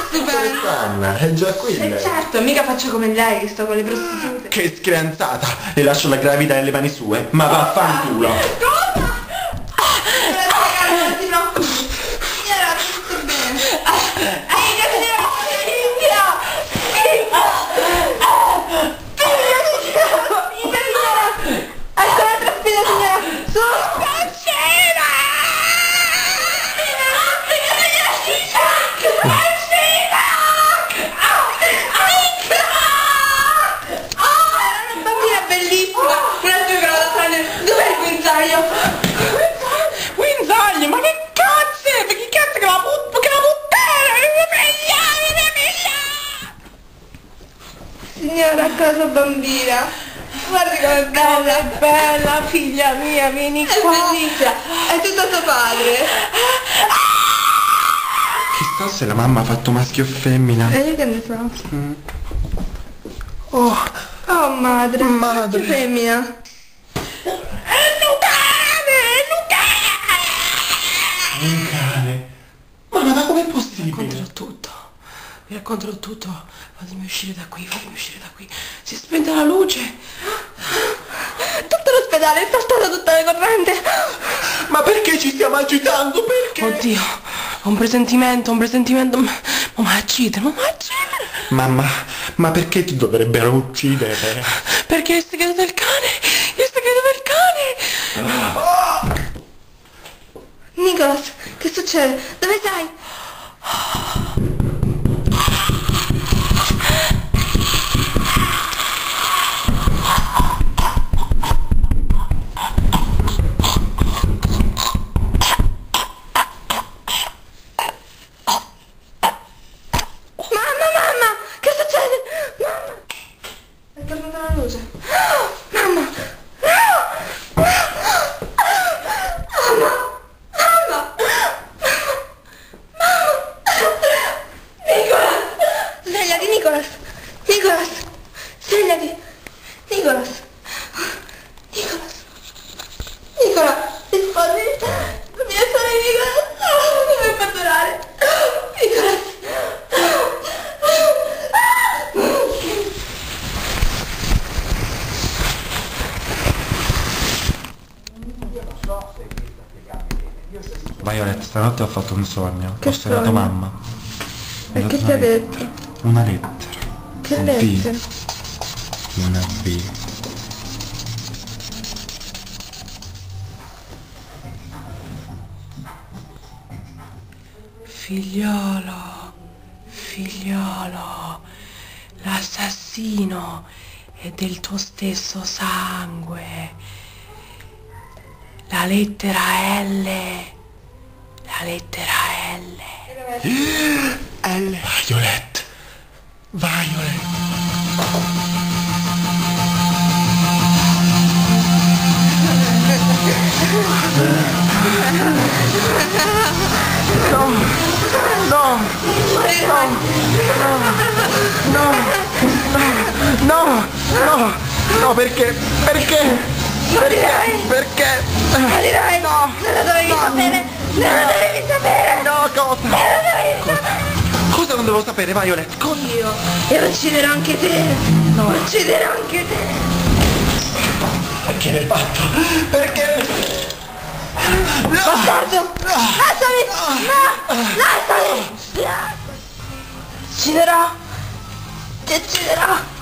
stupendo. Anna, è già qui lei. Certo, mica faccio come lei che sto con le prostitute. Che screanzata! Le lascio la gravida nelle mani sue, ma vaffanculo! Cosa? Non ti preoccupare. Signora, tutto bene. Guinzaglia, ma che cazzo è? Ma che cazzo che la puttana? Mia figlia! Signora, cosa bambina? Guardi com'è bella. È bella, figlia mia, vieni È qua. bellissima. È tutto suo padre. Chissà se la mamma ha fatto maschio o femmina. E io che ne so? Oh, madre. Madre. Che femmina. Un cane. Ma com'è possibile? Vi racconterò tutto. Fatemi uscire da qui, Si è spenta la luce. Tutto l'ospedale è saltata tutta la corrente. Ma perché ci stiamo agitando? Perché? Oddio, ho un presentimento. Ma uccidere. Mamma, ma perché ti dovrebbero uccidere? Perché è il segreto del cane. Nicholas, che succede? Dove sei? Mamma, che succede? Mamma! È tornata la luce. Mamma! Nicholas, svegliati! Nicholas, rispondi! Non mi lasciare Nicholas! Non mi fai abbandonare! Nicholas! Violet, stanotte ho fatto un sogno. Che Ho sognato sogno? mamma. E che ti ha detto? Una lettera. Che Un lettera? V. Una V. Figliolo, l'assassino è del tuo stesso sangue. La lettera L. Violet. No, perché? Perché? Morirai! No! Non lo dovevi sapere! Non lo dovevi sapere! No, cosa? Cosa non devo sapere, Violet? Cosa? Io! E ucciderò anche te! No! Ucciderò anche te! Perché l'hai fatto? Perché? Bastardo! Lasciami! No! Lasciami! Ucciderò! Ti ucciderò!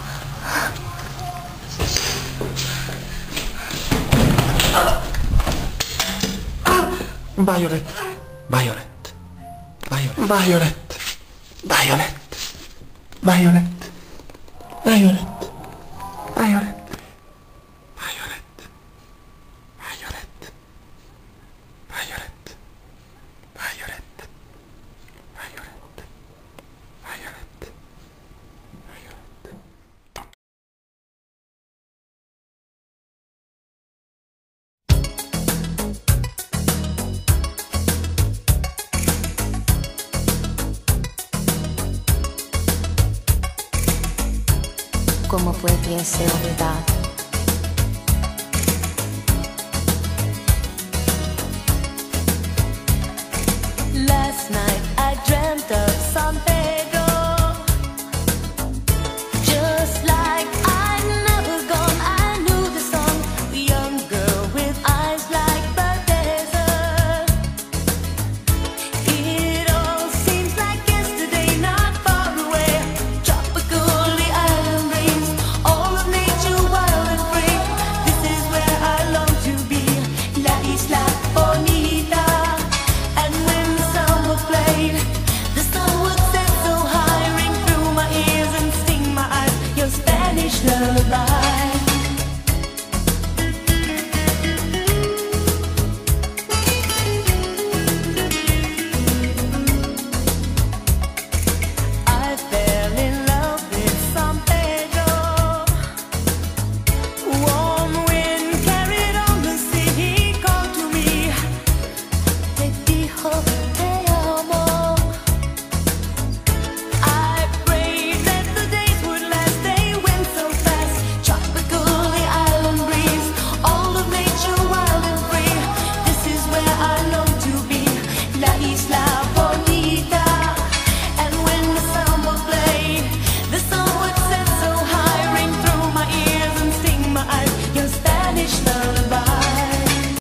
Violet. ¿Cómo fue que se olvidado?